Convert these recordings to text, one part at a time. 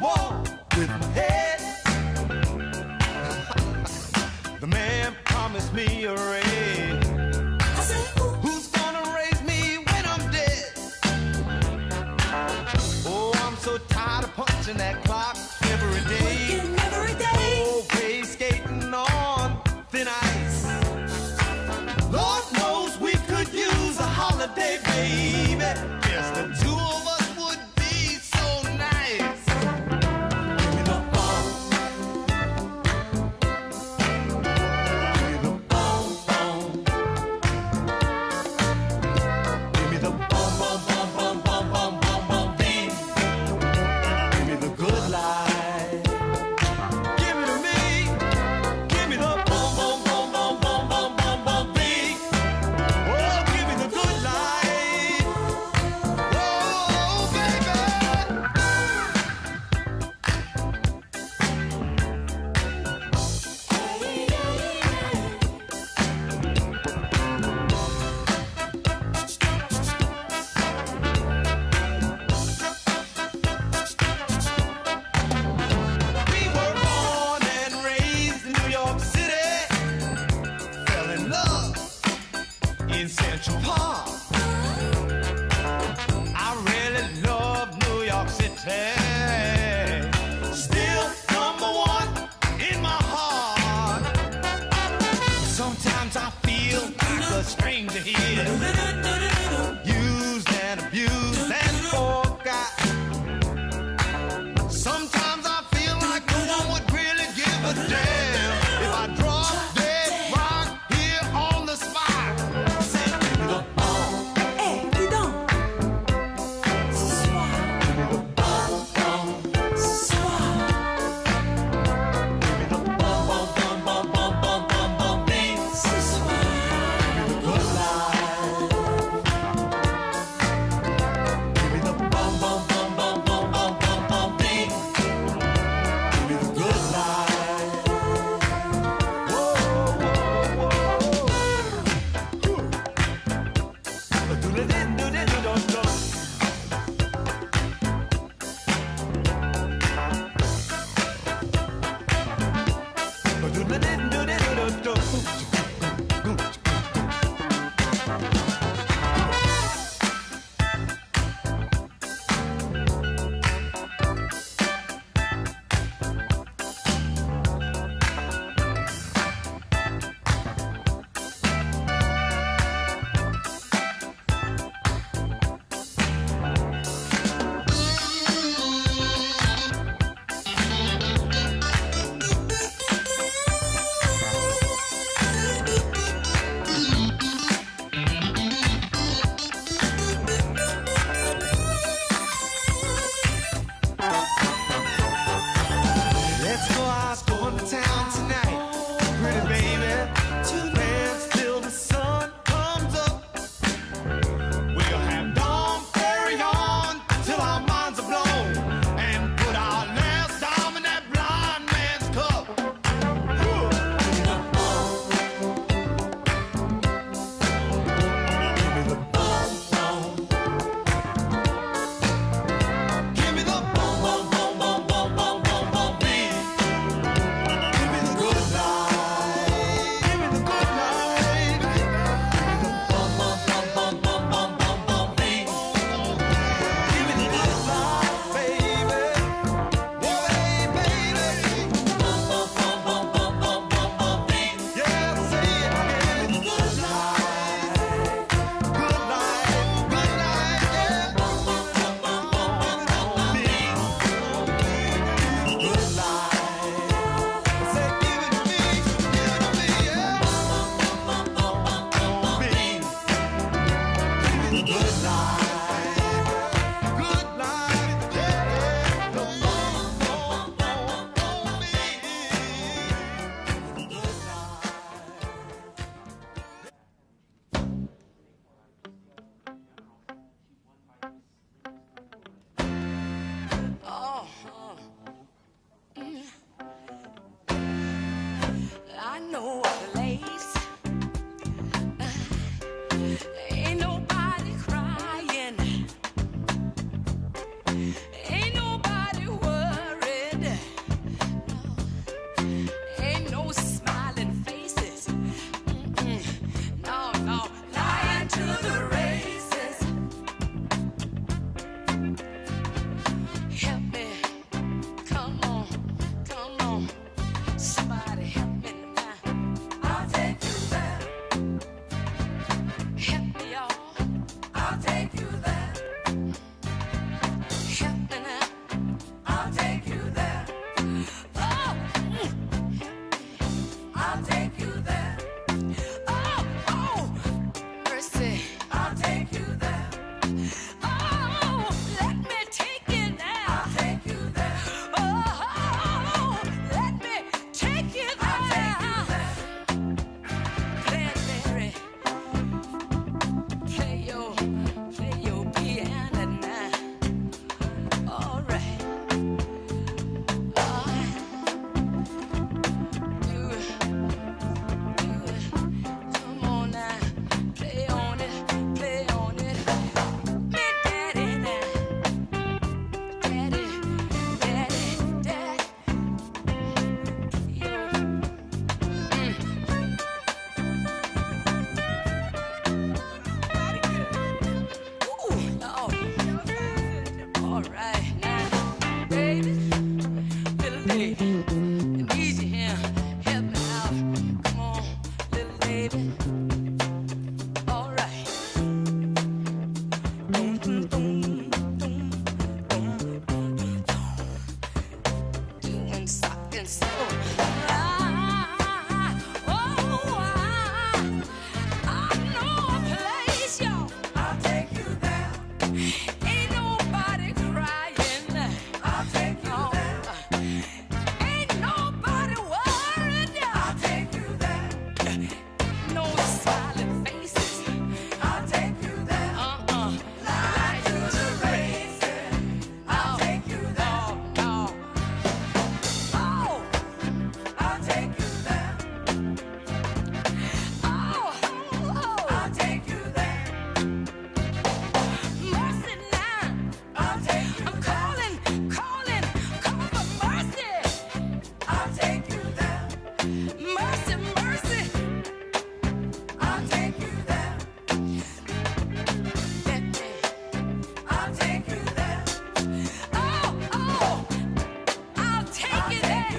walk with my head. The man promised me a raise. I said, who's gonna raise me when I'm dead? Oh, I'm so tired of punching that clock every day. Every day. Always skating on thin ice. Lord knows we could use a holiday, baby. Just the two of us would be so nice. Give me the bomb. Give me the bomb, bomb. Give me the bomb, bomb, bomb, bomb, bomb, bomb, bomb, bomb, beat. Give me the good life. Give it to me. Give me the bomb, bomb, bomb, bomb, bomb, bomb, bomb, bomb, beat. Oh, give me the good life. Oh, baby. We were born and raised in New York City. Fell in love in Central Park. I really love New York City. Still number one in my heart. Sometimes I feel like a stranger here. Used and abused and forgot. Sometimes I feel like no one would really give a damn if I drop dead rock here on the spot. Say, give me the bomb. Hey, dis donc. Ce soir, Give me the bomb, bomb. ce soir. Give me the bomb, bomb, bomb, bomb, bomb, bomb, bomb, bomb, beat. Ce soir, Good life. Give me the bomb, bomb, bomb, bomb, bomb, bomb, bomb, bomb, beat. baby. I need you here. Help me out. Come on, little baby. All right. Dum, dum, dum, dum, dum, dum, dum. Doing something so. I know a place, y'all. I'll take you there. Ain't nobody crying. I'll take you there. Ain't nobody worried. I'll take you there. No smiling faces. I'll take you there. Lie to the races. I'll take you there. No. Oh, I'll take you there. Oh, I'll take you there. Mercy now. I'll take you there. I'm calling for mercy. I'll take you there. Mercy, mercy. I'll take you there. Let me. I'll take you there. Oh, I'll take you there.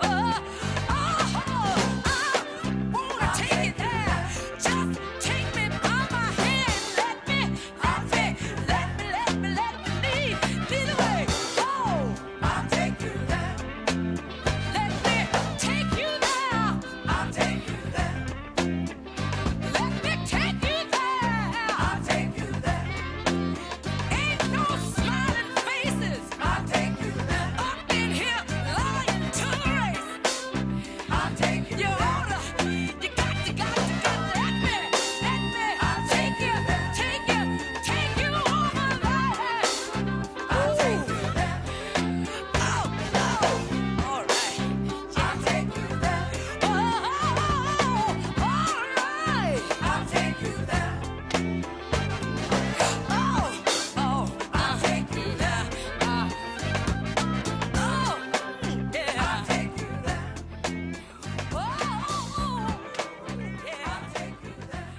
I wanna take you there. Just take me by my hand. Let me lead the way. Oh, I'll take you there. Let me take you there. I'll take you there. Let me take you there. I'll take you there. Ain't no smiling faces. I'll take you there. Up in here lying to the race. I'll take you there. You got let me. I'll take you there. Take you over there. I'll take you there. Oh, all right. I'll take you there. Oh, all right. I'll take you there. Oh, I'll take you there. Oh, yeah. I'll take you there. Oh, yeah. I'll take you there.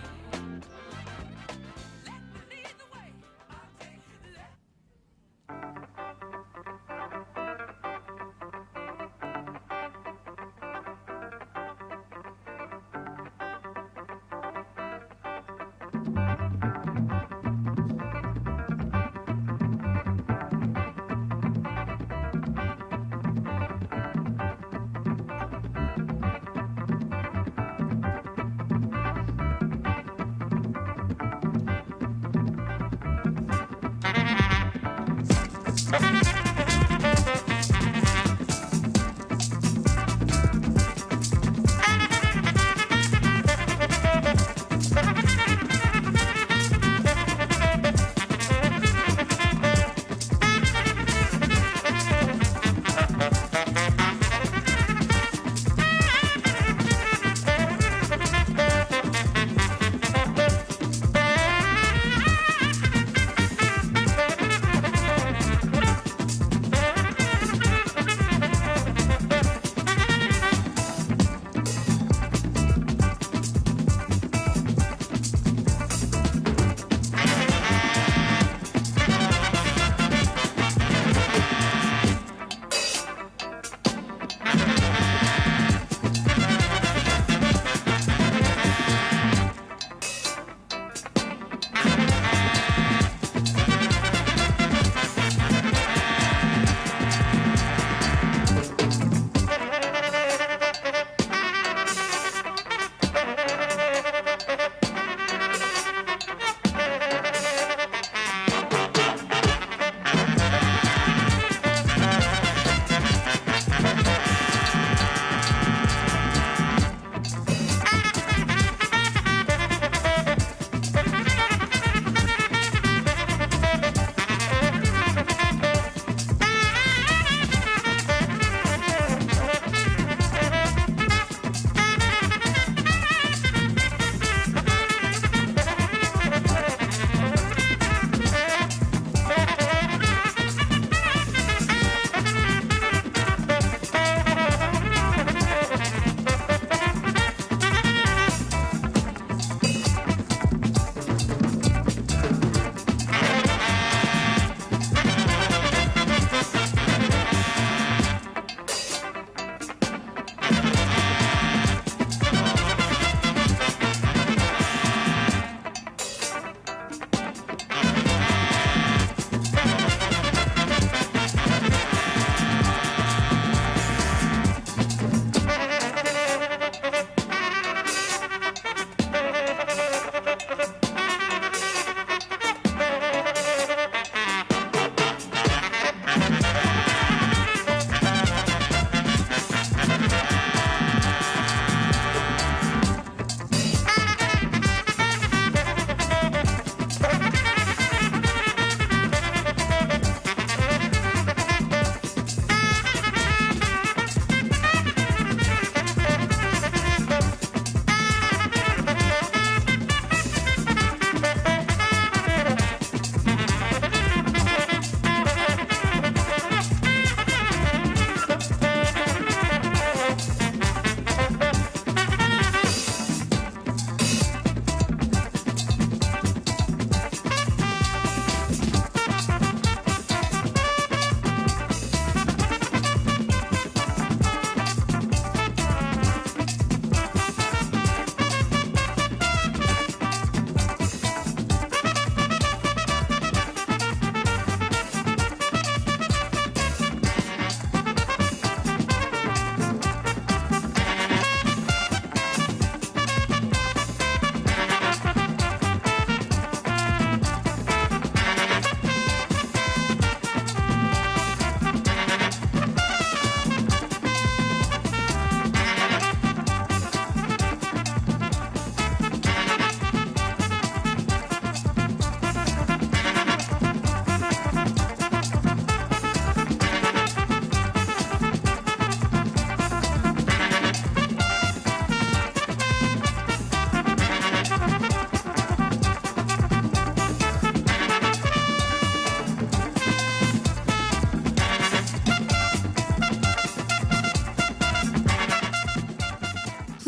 Let me lead the way. I'll take you there.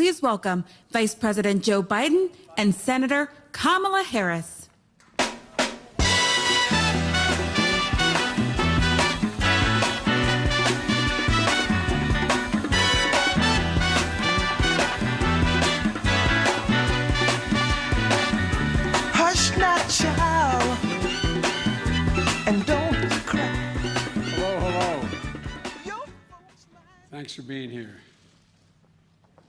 please welcome Vice President Joe Biden and Senator Kamala Harris. Hush now, child, and don't cry. Hello. Thanks for being here.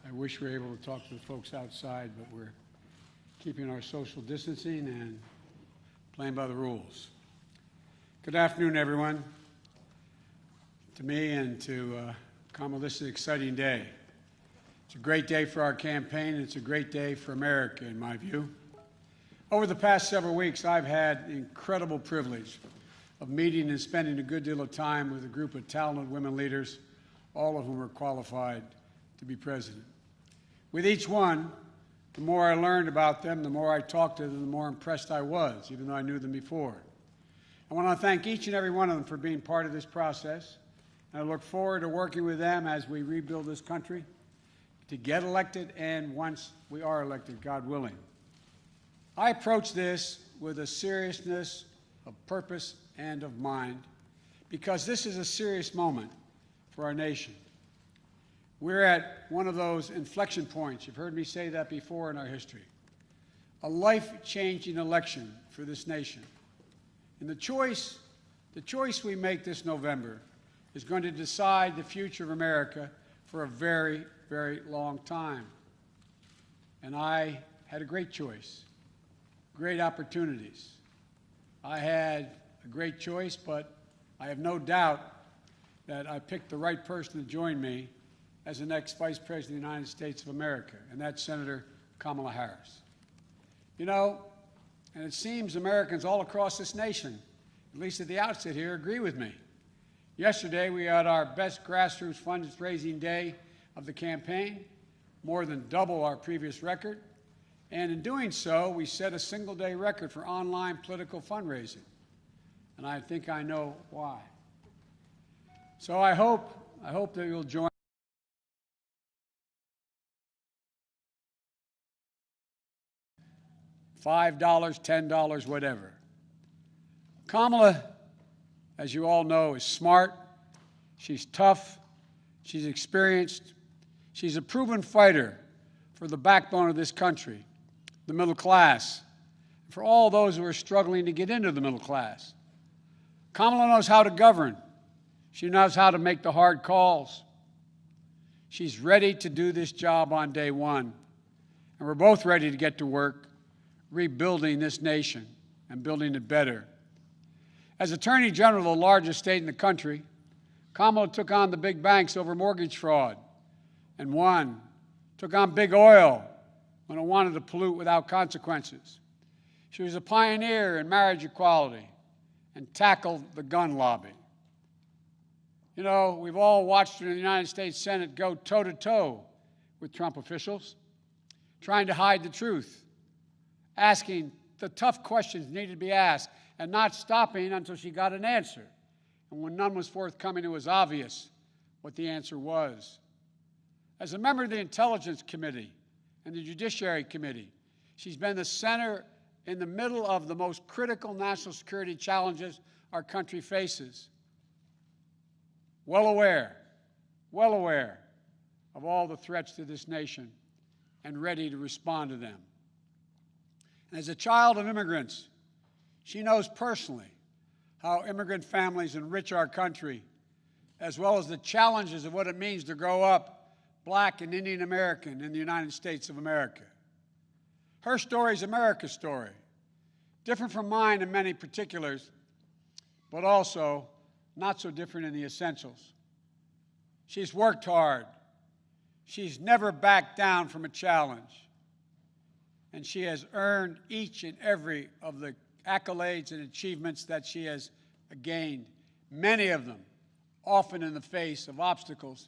I wish we were able to talk to the folks outside, but we're keeping our social distancing and playing by the rules. Good afternoon, everyone. To me and to Kamala, this is an exciting day. It's a great day for our campaign, and it's a great day for America, in my view. Over the past several weeks, I've had the incredible privilege of meeting and spending a good deal of time with a group of talented women leaders, all of whom are qualified to be president. With each one, the more I learned about them, the more I talked to them, the more impressed I was, even though I knew them before. I want to thank each and every one of them for being part of this process, and I look forward to working with them as we rebuild this country to get elected, and once we are elected, God willing. I approach this with a seriousness of purpose and of mind because this is a serious moment for our nation. We're at one of those inflection points. You've heard me say that before in our history. A life-changing election for this nation. And the choice we make this November is going to decide the future of America for a very, very long time. And I had a great choice, great opportunities. I had a great choice, but I have no doubt that I picked the right person to join me as the next Vice President of the United States of America, and that's Senator Kamala Harris. You know, and it seems Americans all across this nation, at least at the outset here, agree with me. Yesterday, we had our best grassroots fundraising day of the campaign, more than double our previous record, and in doing so, we set a single-day record for online political fundraising, and I think I know why. So I hope that you'll join $5, $10, whatever. Kamala, as you all know, is smart, she's tough, she's experienced, she's a proven fighter for the backbone of this country, the middle class, for all those who are struggling to get into the middle class. Kamala knows how to govern. She knows how to make the hard calls. She's ready to do this job on day one, and we're both ready to get to work rebuilding this nation and building it better. As Attorney General of the largest state in the country, Kamala took on the big banks over mortgage fraud and won, took on big oil when it wanted to pollute without consequences. She was a pioneer in marriage equality and tackled the gun lobby. You know, we've all watched her in the United States Senate go toe-to-toe with Trump officials, trying to hide the truth, asking the tough questions needed to be asked, and not stopping until she got an answer. And when none was forthcoming, it was obvious what the answer was. As a member of the Intelligence Committee and the Judiciary Committee, she's been the center in the middle of the most critical national security challenges our country faces. Well aware of all the threats to this nation and ready to respond to them. And as a child of immigrants, she knows personally how immigrant families enrich our country, as well as the challenges of what it means to grow up Black and Indian American in the United States of America. Her story is America's story, different from mine in many particulars, but also not so different in the essentials. She's worked hard. She's never backed down from a challenge. And she has earned each and every of the accolades and achievements that she has gained, many of them often in the face of obstacles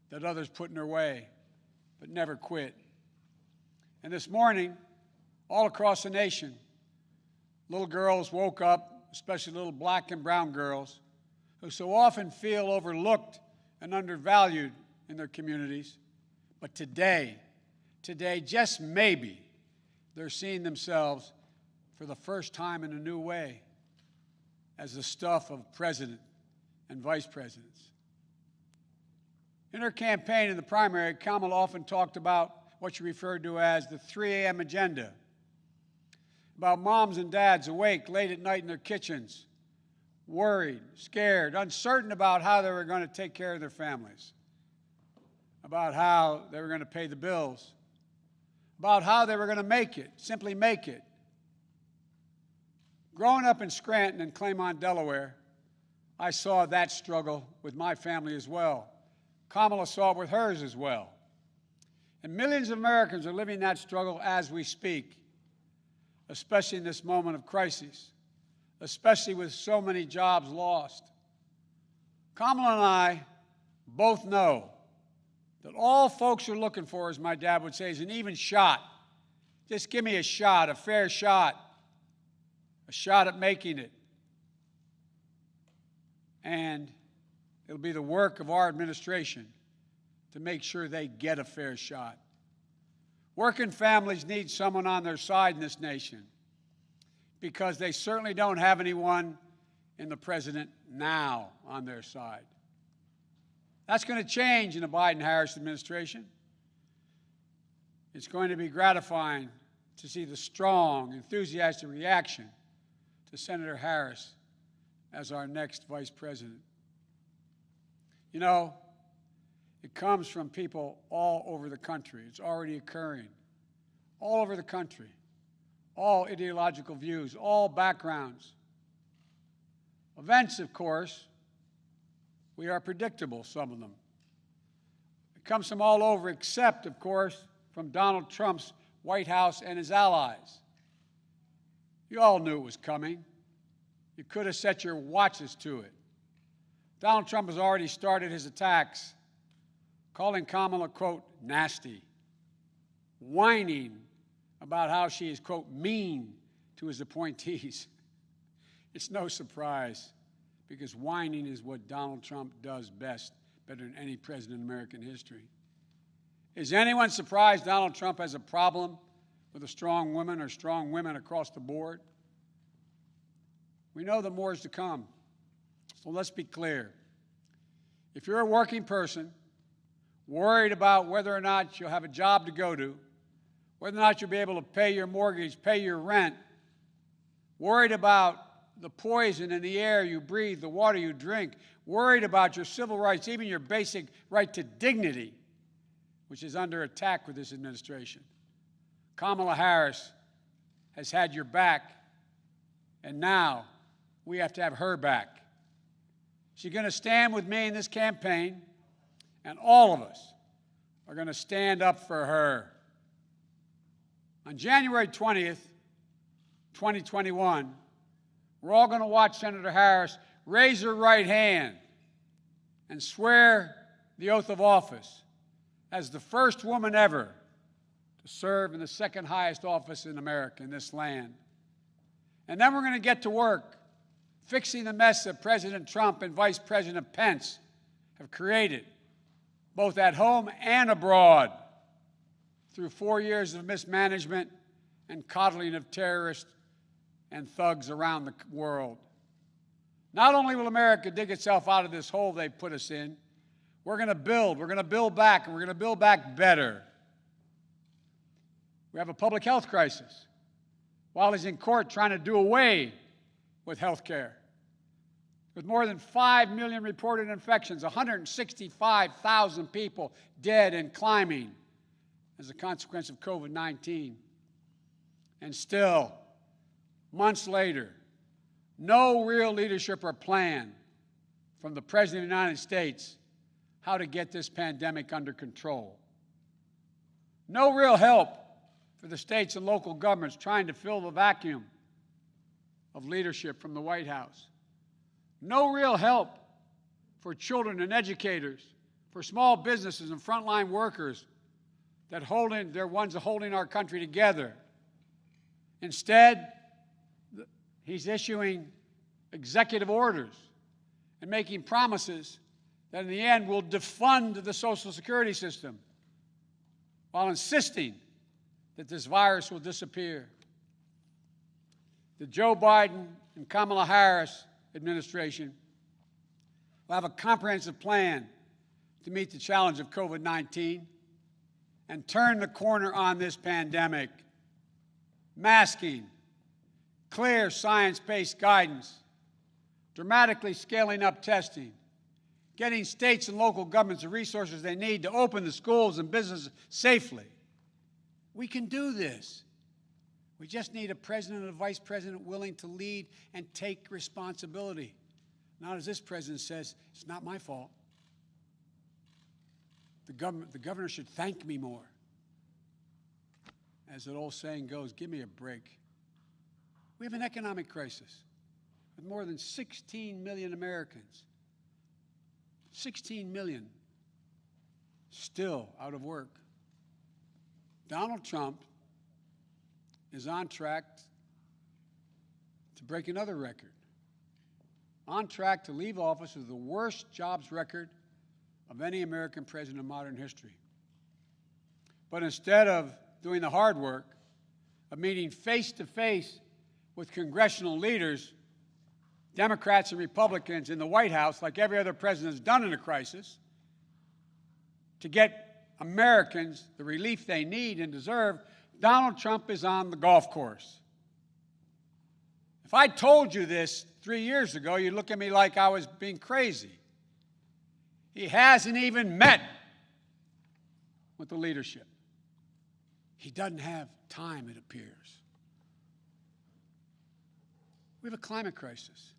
that others put in her way, but never quit. And this morning, all across the nation, little girls woke up, especially little Black and brown girls, who so often feel overlooked and undervalued in their communities. But today, today, just maybe, they're seeing themselves for the first time in a new way as the stuff of president and vice presidents. In her campaign in the primary, Kamala often talked about what she referred to as the 3 a.m. agenda, about moms and dads awake late at night in their kitchens, worried, scared, uncertain about how they were going to take care of their families, about how they were going to pay the bills, about how they were going to make it, simply make it. Growing up in Scranton and Claymont, Delaware, I saw that struggle with my family as well. Kamala saw it with hers as well. And millions of Americans are living that struggle as we speak, especially in this moment of crisis, especially with so many jobs lost. Kamala and I both know that all folks are looking for, as my dad would say, is an even shot. Just give me a shot, a fair shot, a shot at making it. And it'll be the work of our administration to make sure they get a fair shot. Working families need someone on their side in this nation because they certainly don't have anyone in the president now on their side. That's going to change in the Biden-Harris administration. It's going to be gratifying to see the strong, enthusiastic reaction to Senator Harris as our next vice president. You know, it comes from people all over the country. It's already occurring. All over the country. All ideological views, all backgrounds. Events, of course, we are predictable, some of them. It comes from all over, except, of course, from Donald Trump's White House and his allies. You all knew it was coming. You could have set your watches to it. Donald Trump has already started his attacks, calling Kamala, quote, nasty, whining about how she is, quote, mean to his appointees. It's no surprise, because whining is what Donald Trump does best, better than any president in American history. Is anyone surprised Donald Trump has a problem with a strong woman or strong women across the board? We know that more is to come. So let's be clear. If you're a working person, worried about whether or not you'll have a job to go to, whether or not you'll be able to pay your mortgage, pay your rent, worried about the poison in the air you breathe, the water you drink, worried about your civil rights, even your basic right to dignity, which is under attack with this administration. Kamala Harris has had your back, and now we have to have her back. She's going to stand with me in this campaign, and all of us are going to stand up for her. On January 20th, 2021, we're all going to watch Senator Harris raise her right hand and swear the oath of office as the first woman ever to serve in the second highest office in America, in this land. And then we're going to get to work fixing the mess that President Trump and Vice President Pence have created, both at home and abroad, through 4 years of mismanagement and coddling of terrorists and thugs around the world. Not only will America dig itself out of this hole they've put us in, we're going to build back, and we're going to build back better. We have a public health crisis while he's in court trying to do away with health care. With more than 5 million reported infections, 165,000 people dead and climbing as a consequence of COVID-19. And still, months later, no real leadership or plan from the President of the United States how to get this pandemic under control. No real help for the states and local governments trying to fill the vacuum of leadership from the White House. No real help for children and educators, for small businesses and frontline workers they're ones holding our country together. Instead, he's issuing executive orders and making promises that in the end will defund the Social Security system while insisting that this virus will disappear. The Joe Biden and Kamala Harris administration will have a comprehensive plan to meet the challenge of COVID-19 and turn the corner on this pandemic. Masking, clear science-based guidance, dramatically scaling up testing, getting states and local governments the resources they need to open the schools and businesses safely. We can do this. We just need a president and a vice president willing to lead and take responsibility. Not as this president says, it's not my fault. The governor should thank me more. As that old saying goes, give me a break. We have an economic crisis with more than 16 million Americans. 16 million still out of work. Donald Trump is on track to break another record. On track to leave office with the worst jobs record of any American president in modern history. But instead of doing the hard work of meeting face-to-face with congressional leaders, Democrats and Republicans in the White House, like every other president has done in a crisis, to get Americans the relief they need and deserve, Donald Trump is on the golf course. If I told you this 3 years ago, you'd look at me like I was being crazy. He hasn't even met with the leadership. He doesn't have time, it appears. We have a climate crisis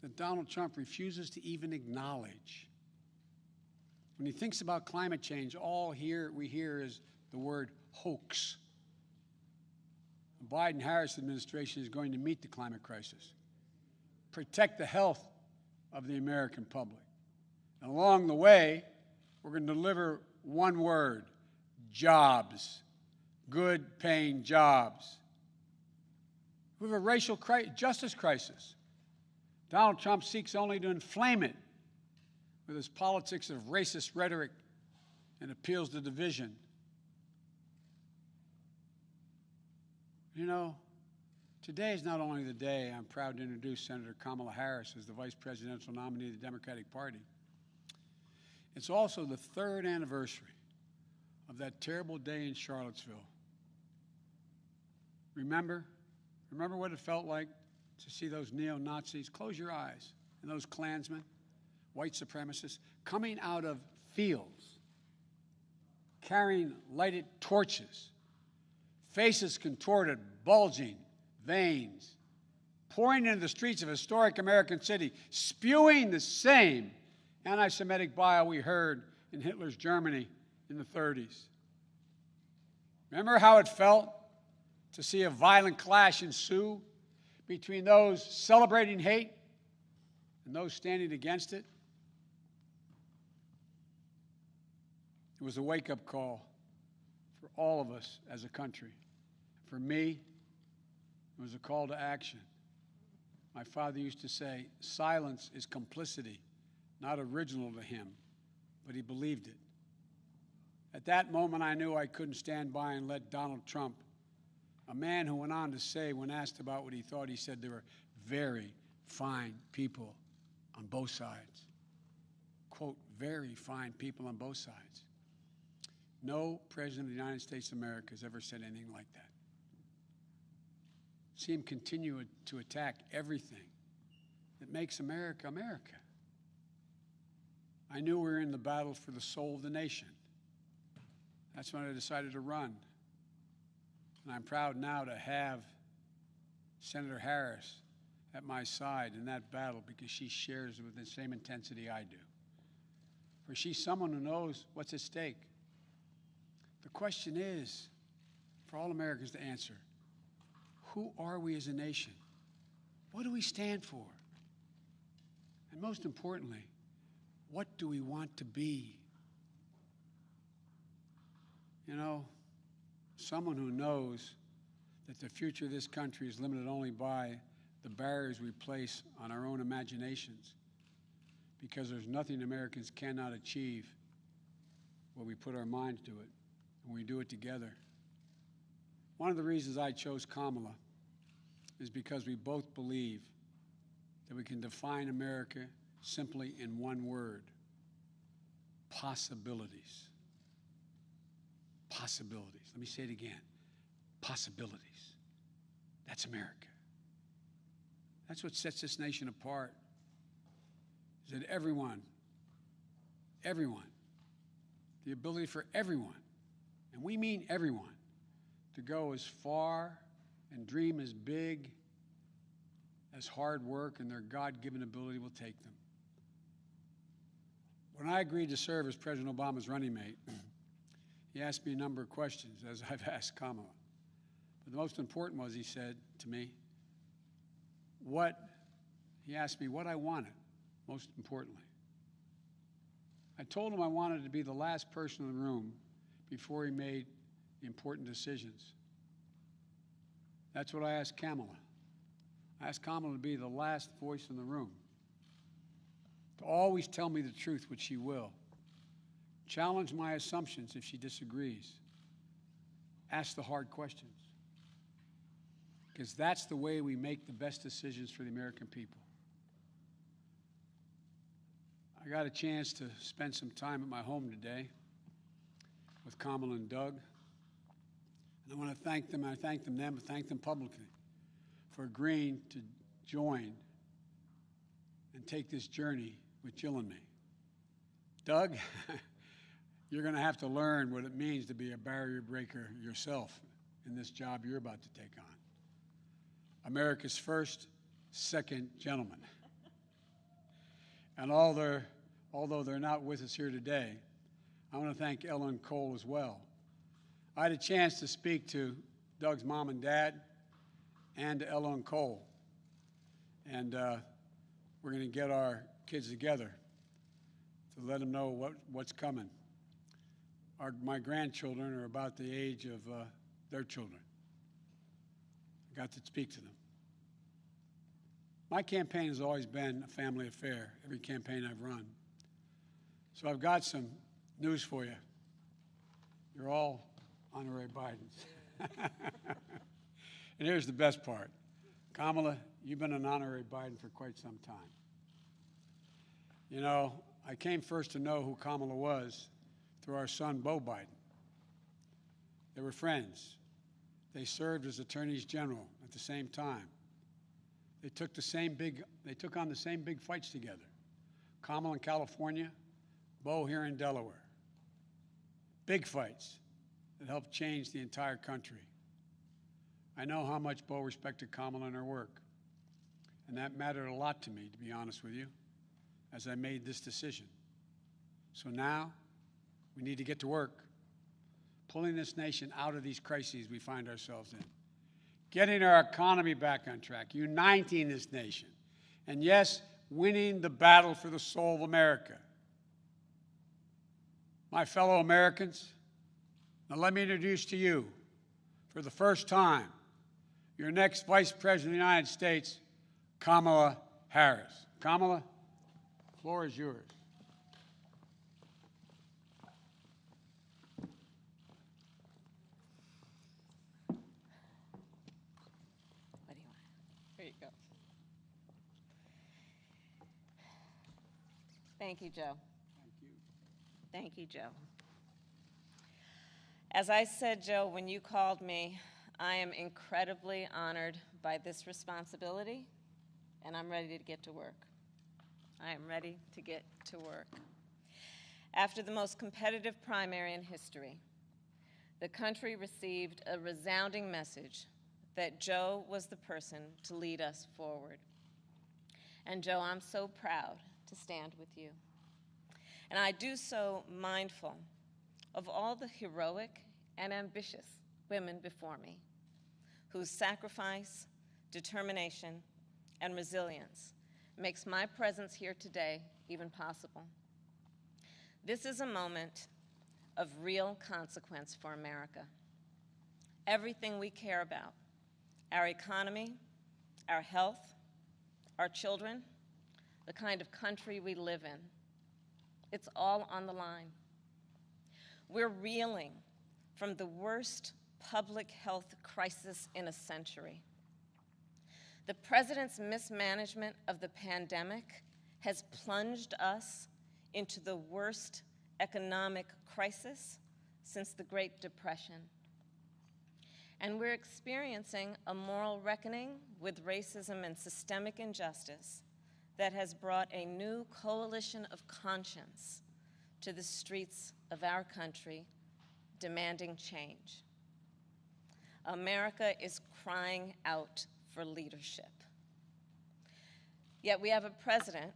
that Donald Trump refuses to even acknowledge. When he thinks about climate change, all we hear is the word hoax. The Biden-Harris administration is going to meet the climate crisis, protect the health of the American public. And along the way, we're going to deliver one word: jobs. Good paying jobs. We have a racial justice crisis. Donald Trump seeks only to inflame it with his politics of racist rhetoric and appeals to division. You know, today is not only the day I'm proud to introduce Senator Kamala Harris as the vice presidential nominee of the Democratic Party. It's also the 3rd anniversary of that terrible day in Charlottesville. Remember what it felt like to see those neo-Nazis? Close your eyes. And those Klansmen, white supremacists, coming out of fields, carrying lighted torches, faces contorted, bulging, veins, pouring into the streets of a historic American city, spewing the same anti-Semitic bile we heard in Hitler's Germany in the 30s. Remember how it felt to see a violent clash ensue between those celebrating hate and those standing against it? It was a wake-up call for all of us as a country. For me, it was a call to action. My father used to say, silence is complicity, not original to him, but he believed it. At that moment, I knew I couldn't stand by and let Donald Trump, a man who went on to say, when asked about what he thought, he said there were very fine people on both sides. Quote, very fine people on both sides. No president of the United States of America has ever said anything like that. See him continue to attack everything that makes America, America. I knew we were in the battle for the soul of the nation. That's when I decided to run. And I'm proud now to have Senator Harris at my side in that battle because she shares it with the same intensity I do. For she's someone who knows what's at stake. The question is, for all Americans to answer, who are we as a nation? What do we stand for? And most importantly, what do we want to be? You know, someone who knows that the future of this country is limited only by the barriers we place on our own imaginations, because there's nothing Americans cannot achieve when we put our minds to it, when we do it together. One of the reasons I chose Kamala is because we both believe that we can define America simply in one word: possibilities. Possibilities. Let me say it again. Possibilities. That's America. That's what sets this nation apart, is that everyone, the ability for everyone, and we mean everyone, to go as far and dream as big as hard work and their God-given ability will take them. When I agreed to serve as President Obama's running mate, he asked me a number of questions, as I've asked Kamala. But the most important was, he said to me, he asked me what I wanted, most importantly. I told him I wanted to be the last person in the room before he made the important decisions. That's what I asked Kamala. I asked Kamala to be the last voice in the room, to always tell me the truth, which she will, challenge my assumptions if she disagrees, ask the hard questions, because that's the way we make the best decisions for the American people. I got a chance to spend some time at my home today with Kamala and Doug, and I want to thank them. I thank them publicly for agreeing to join and take this journey with Jill and me. Doug, you're going to have to learn what it means to be a barrier breaker yourself in this job you're about to take on. America's first, second gentleman. And although they're not with us here today, I want to thank Ella and Cole as well. I had a chance to speak to Doug's mom and dad and to Ella and Cole. And we're going to get our kids together to let them know what's coming. My grandchildren are about the age of their children. I got to speak to them. My campaign has always been a family affair, every campaign I've run. So I've got some news for you. You're all honorary Bidens. And here's the best part. Kamala, you've been an honorary Biden for quite some time. You know, I came first to know who Kamala was through our son, Beau Biden. They were friends. They served as attorneys general at the same time. They took on the same big fights together. Kamala in California, Beau here in Delaware. Big fights that helped change the entire country. I know how much Beau respected Kamala and her work, and that mattered a lot to me, to be honest with you, as I made this decision. So now, we need to get to work, pulling this nation out of these crises we find ourselves in, getting our economy back on track, uniting this nation, and yes, winning the battle for the soul of America. My fellow Americans, now let me introduce to you, for the first time, your next Vice President of the United States, Kamala Harris. Kamala, the floor is yours. What do you want? Here you go. Thank you, Joe. Thank you. Thank you, Joe. As I said, Joe, when you called me, I am incredibly honored by this responsibility, and I'm ready to get to work. I am ready to get to work. After the most competitive primary in history, the country received a resounding message that Joe was the person to lead us forward. And Joe, I'm so proud to stand with you. And I do so mindful of all the heroic and ambitious women before me, whose sacrifice, determination, and resilience makes my presence here today even possible. This is a moment of real consequence for America. Everything we care about, our economy, our health, our children, the kind of country we live in, it's all on the line. We're reeling from the worst public health crisis in a century. The president's mismanagement of the pandemic has plunged us into the worst economic crisis since the Great Depression. And we're experiencing a moral reckoning with racism and systemic injustice that has brought a new coalition of conscience to the streets of our country, demanding change. America is crying out for leadership. Yet we have a president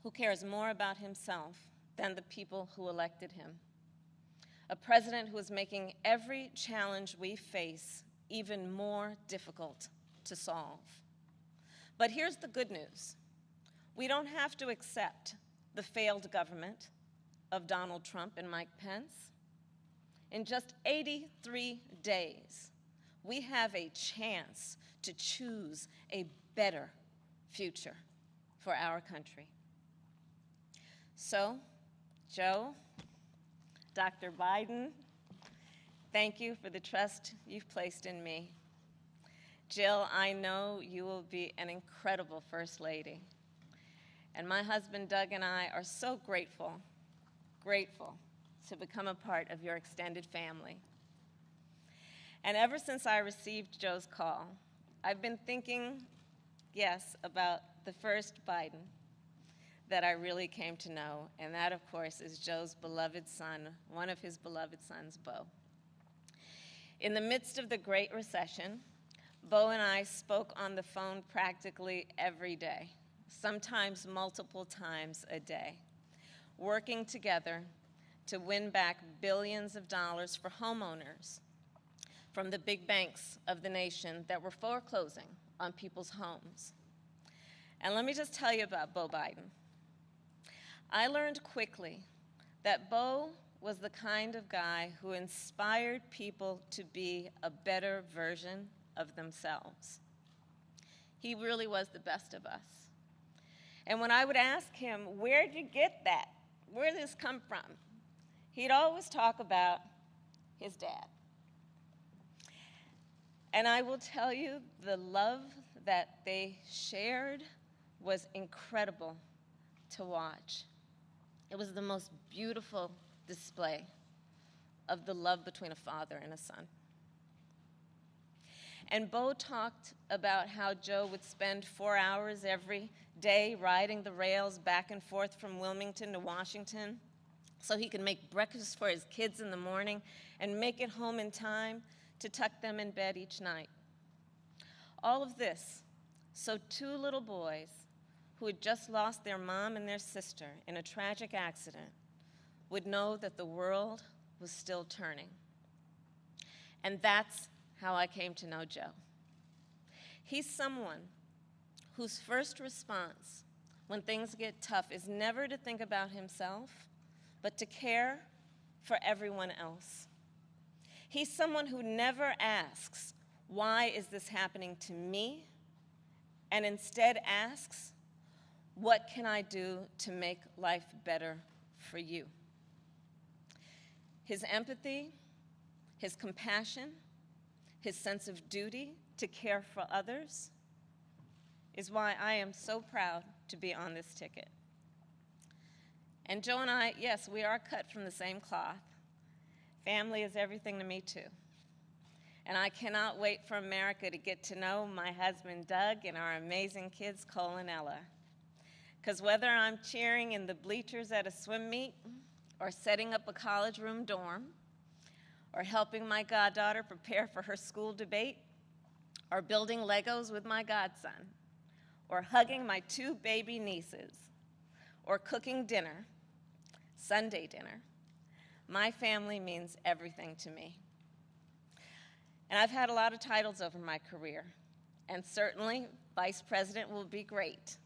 who cares more about himself than the people who elected him. A president who is making every challenge we face even more difficult to solve. But here's the good news. We don't have to accept the failed government of Donald Trump and Mike Pence. In just 83 days, we have a chance to choose a better future for our country. So, Joe, Dr. Biden, thank you for the trust you've placed in me. Jill, I know you will be an incredible First Lady. And my husband Doug and I are so grateful to become a part of your extended family. And ever since I received Joe's call, I've been thinking, yes, about the first Biden that I really came to know, and that, of course, is Joe's beloved son, one of his beloved sons, Beau. In the midst of the Great Recession, Beau and I spoke on the phone practically every day, sometimes multiple times a day, working together to win back billions of dollars for homeowners from the big banks of the nation that were foreclosing on people's homes. And let me just tell you about Beau Biden. I learned quickly that Beau was the kind of guy who inspired people to be a better version of themselves. He really was the best of us. And when I would ask him, where'd you get that? Where did this come from? He'd always talk about his dad. And I will tell you, the love that they shared was incredible to watch. It was the most beautiful display of the love between a father and a son. And Beau talked about how Joe would spend 4 hours every day riding the rails back and forth from Wilmington to Washington so he could make breakfast for his kids in the morning and make it home in time to tuck them in bed each night. All of this so 2 little boys who had just lost their mom and their sister in a tragic accident would know that the world was still turning. And that's how I came to know Joe. He's someone whose first response when things get tough is never to think about himself, but to care for everyone else. He's someone who never asks, why is this happening to me? And instead asks, what can I do to make life better for you? His empathy, his compassion, his sense of duty to care for others is why I am so proud to be on this ticket. And Joe and I, yes, we are cut from the same cloth. Family is everything to me, too. And I cannot wait for America to get to know my husband, Doug, and our amazing kids, Cole and Ella. Because whether I'm cheering in the bleachers at a swim meet, or setting up a college room dorm, or helping my goddaughter prepare for her school debate, or building Legos with my godson, or hugging my 2 baby nieces, or cooking dinner, Sunday dinner, my family means everything to me. And I've had a lot of titles over my career, and certainly vice president will be great,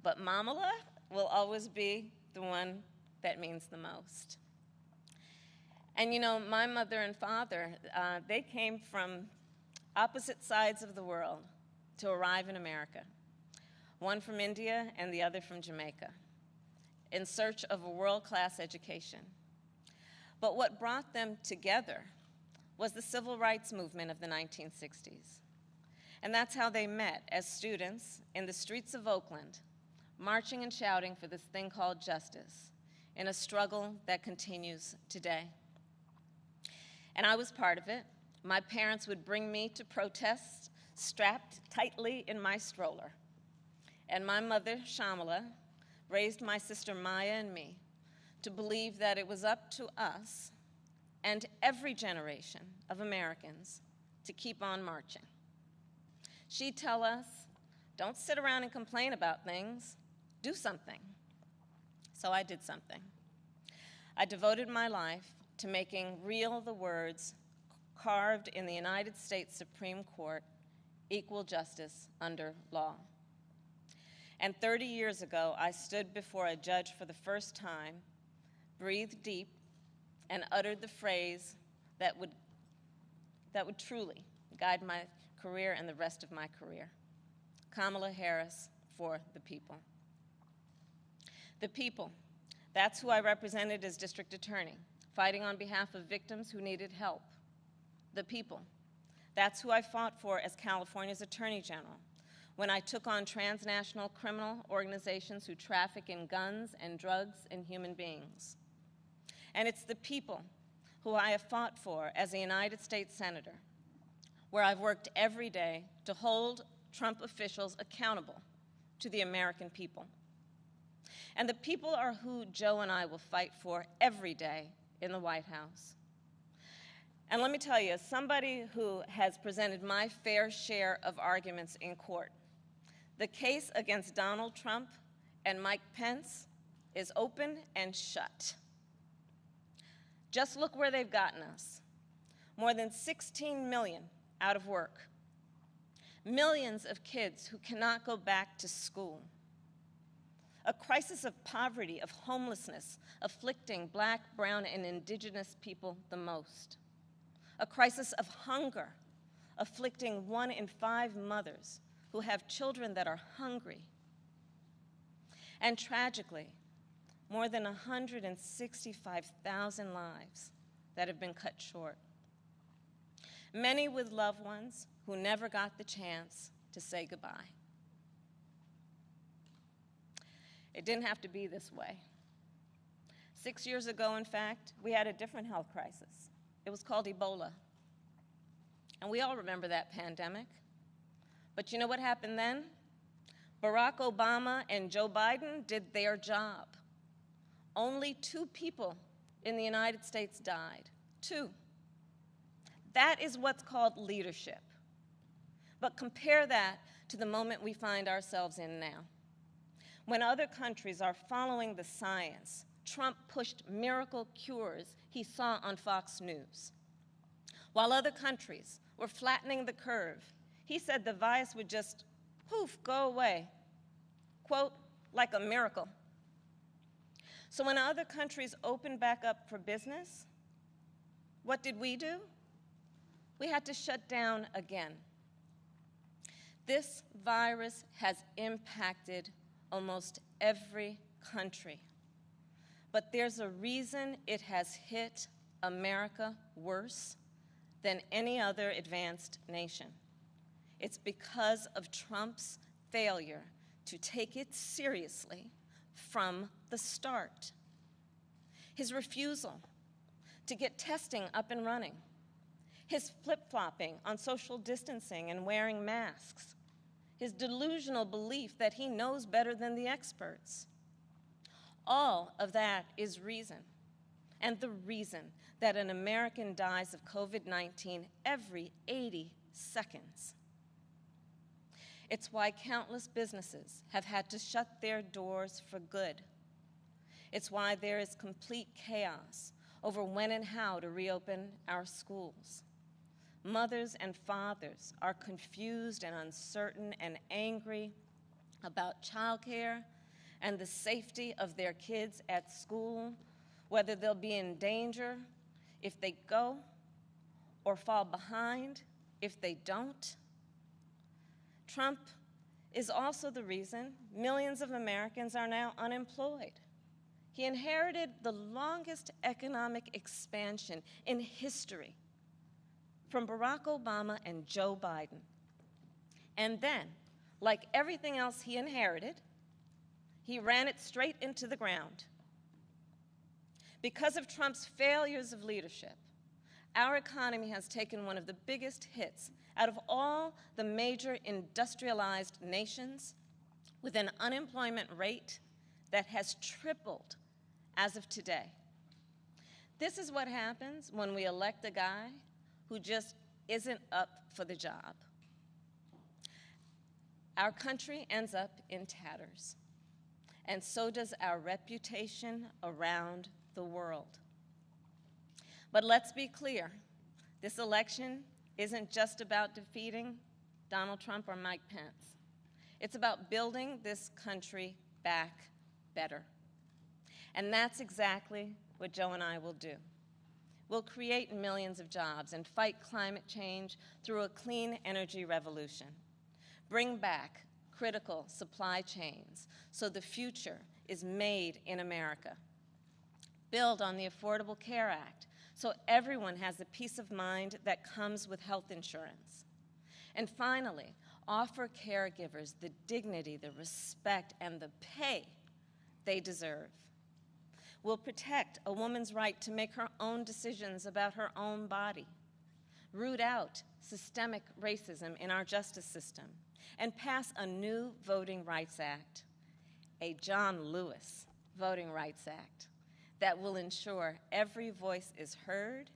but Mamala will always be the one that means the most. And you know, my mother and father, they came from opposite sides of the world to arrive in America, one from India and the other from Jamaica, in search of a world-class education. But what brought them together was the civil rights movement of the 1960s. And that's how they met, as students in the streets of Oakland, marching and shouting for this thing called justice, in a struggle that continues today. And I was part of it. My parents would bring me to protests strapped tightly in my stroller. And my mother, Shamala, raised my sister Maya and me to believe that it was up to us and every generation of Americans to keep on marching. She'd tell us, don't sit around and complain about things, do something. So I did something. I devoted my life to making real the words carved in the United States Supreme Court, equal justice under law. And 30 years ago, I stood before a judge for the first time, breathed deep, and uttered the phrase that would truly guide my career and the rest of my career. Kamala Harris for the people. The people, that's who I represented as district attorney, fighting on behalf of victims who needed help. The people, that's who I fought for as California's Attorney General, when I took on transnational criminal organizations who traffic in guns and drugs and human beings. And it's the people who I have fought for as a United States Senator, where I've worked every day to hold Trump officials accountable to the American people. And the people are who Joe and I will fight for every day in the White House. And let me tell you, as somebody who has presented my fair share of arguments in court, the case against Donald Trump and Mike Pence is open and shut. Just look where they've gotten us. More than 16 million out of work. Millions of kids who cannot go back to school. A crisis of poverty, of homelessness, afflicting Black, brown, and indigenous people the most. A crisis of hunger, afflicting 1 in 5 mothers who have children that are hungry. And tragically, more than 165,000 lives that have been cut short. Many with loved ones who never got the chance to say goodbye. It didn't have to be this way. 6 years ago, in fact, we had a different health crisis. It was called Ebola. And we all remember that pandemic. But you know what happened then? Barack Obama and Joe Biden did their job. Only 2 people in the United States died. 2. That is what's called leadership. But compare that to the moment we find ourselves in now. When other countries are following the science, Trump pushed miracle cures he saw on Fox News. While other countries were flattening the curve, he said the virus would just, poof, go away. Quote, like a miracle. So when other countries opened back up for business, what did we do? We had to shut down again. This virus has impacted almost every country. But there's a reason it has hit America worse than any other advanced nation. It's because of Trump's failure to take it seriously from the start. His refusal to get testing up and running. His flip-flopping on social distancing and wearing masks. His delusional belief that he knows better than the experts. All of that is reason, and the reason that an American dies of COVID-19 every 80 seconds. It's why countless businesses have had to shut their doors for good. It's why there is complete chaos over when and how to reopen our schools. Mothers and fathers are confused and uncertain and angry about childcare and the safety of their kids at school, whether they'll be in danger if they go or fall behind if they don't. Trump is also the reason millions of Americans are now unemployed. He inherited the longest economic expansion in history from Barack Obama and Joe Biden. And then, like everything else he inherited, he ran it straight into the ground. Because of Trump's failures of leadership, our economy has taken one of the biggest hits out of all the major industrialized nations, with an unemployment rate that has tripled as of today. This is what happens when we elect a guy who just isn't up for the job. Our country ends up in tatters, and so does our reputation around the world. But let's be clear, this election isn't just about defeating Donald Trump or Mike Pence. It's about building this country back better. And that's exactly what Joe and I will do. We'll create millions of jobs and fight climate change through a clean energy revolution. Bring back critical supply chains so the future is made in America. Build on the Affordable Care Act so everyone has the peace of mind that comes with health insurance. And finally, offer caregivers the dignity, the respect, and the pay they deserve. We'll protect a woman's right to make her own decisions about her own body, root out systemic racism in our justice system, and pass a new Voting Rights Act, a John Lewis Voting Rights Act, that will ensure every voice is heard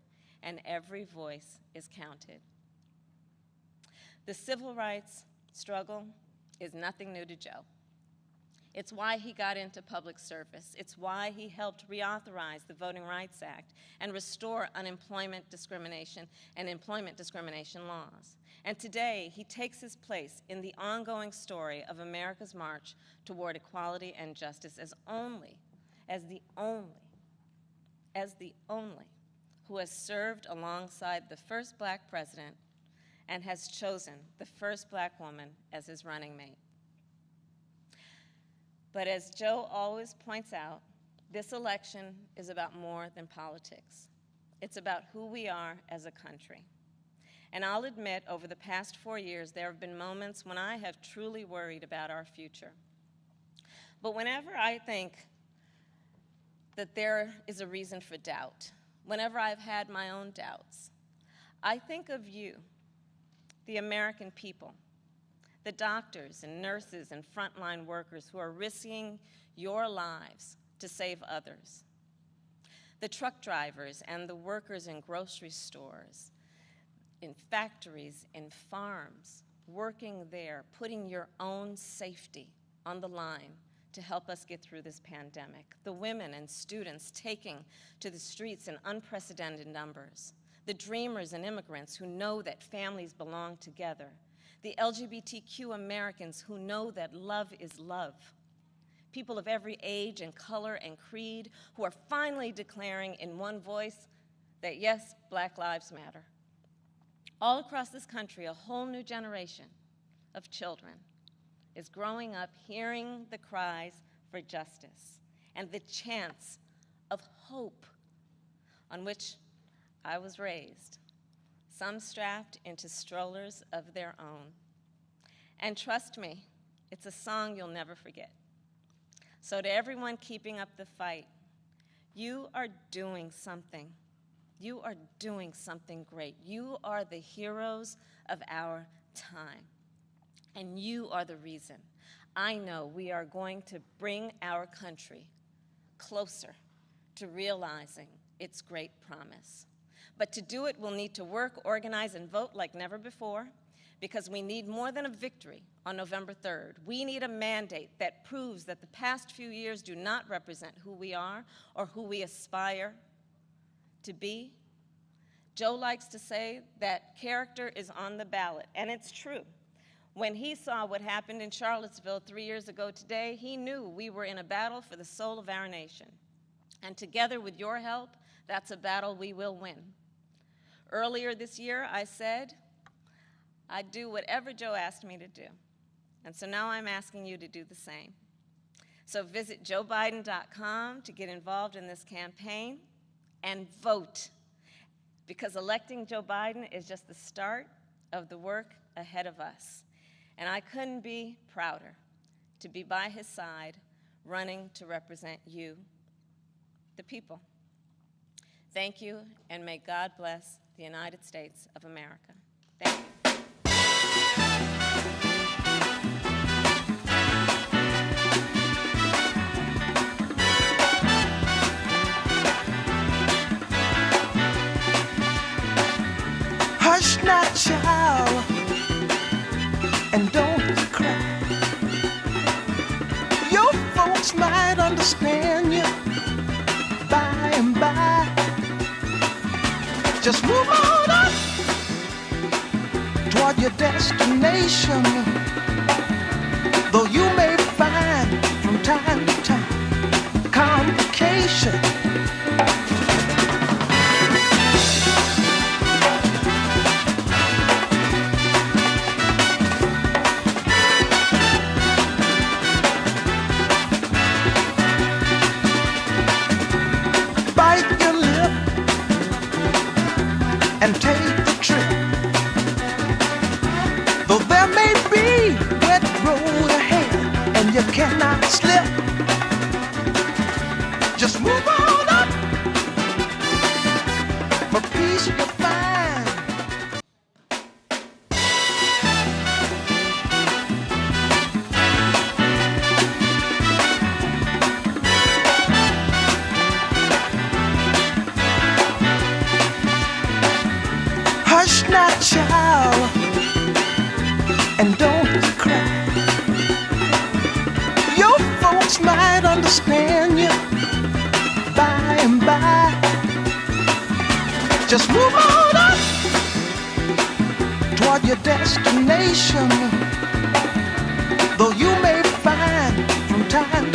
and every voice is counted. The civil rights struggle is nothing new to Joe. It's why he got into public service. It's why he helped reauthorize the Voting Rights Act and restore unemployment discrimination and employment discrimination laws. And today, he takes his place in the ongoing story of America's march toward equality and justice as the only who has served alongside the first black president and has chosen the first black woman as his running mate. But as Joe always points out, this election is about more than politics. It's about who we are as a country. And I'll admit, over the past 4 years, there have been moments when I have truly worried about our future. But whenever I think that there is a reason for doubt, whenever I've had my own doubts, I think of you, the American people, the doctors and nurses and frontline workers who are risking your lives to save others, the truck drivers and the workers in grocery stores, in factories, in farms, working there, putting your own safety on the line to help us get through this pandemic, the women and students taking to the streets in unprecedented numbers, the dreamers and immigrants who know that families belong together, the LGBTQ Americans who know that love is love, people of every age and color and creed who are finally declaring in one voice that yes, Black Lives Matter. All across this country, a whole new generation of children is growing up hearing the cries for justice and the chants of hope on which I was raised, some strapped into strollers of their own. And trust me, it's a song you'll never forget. So to everyone keeping up the fight, you are doing something. You are doing something great. You are the heroes of our time. And you are the reason I know we are going to bring our country closer to realizing its great promise. But to do it, we'll need to work, organize, and vote like never before, because we need more than a victory on November 3rd. We need a mandate that proves that the past few years do not represent who we are or who we aspire to be. Joe likes to say that character is on the ballot, and it's true. When he saw what happened in Charlottesville 3 years ago today, he knew we were in a battle for the soul of our nation. And together with your help, that's a battle we will win. Earlier this year, I said I'd do whatever Joe asked me to do. And so now I'm asking you to do the same. So visit joebiden.com to get involved in this campaign and vote. because electing Joe Biden is just the start of the work ahead of us. And I couldn't be prouder to be by his side, running to represent you, the people. Thank you, and may God bless the United States of America. Thank you. Hush now, child, and don't cry. Your folks might understand you by and by. Just move on up toward your destination, though you may find from time to time complications. And take the trip. Though there may be wet road ahead and you cannot slip, just move on up. For peace you'll find. Hush now, child, and don't cry. Your folks might understand you by and by. Just move on up toward your destination, though you may find from time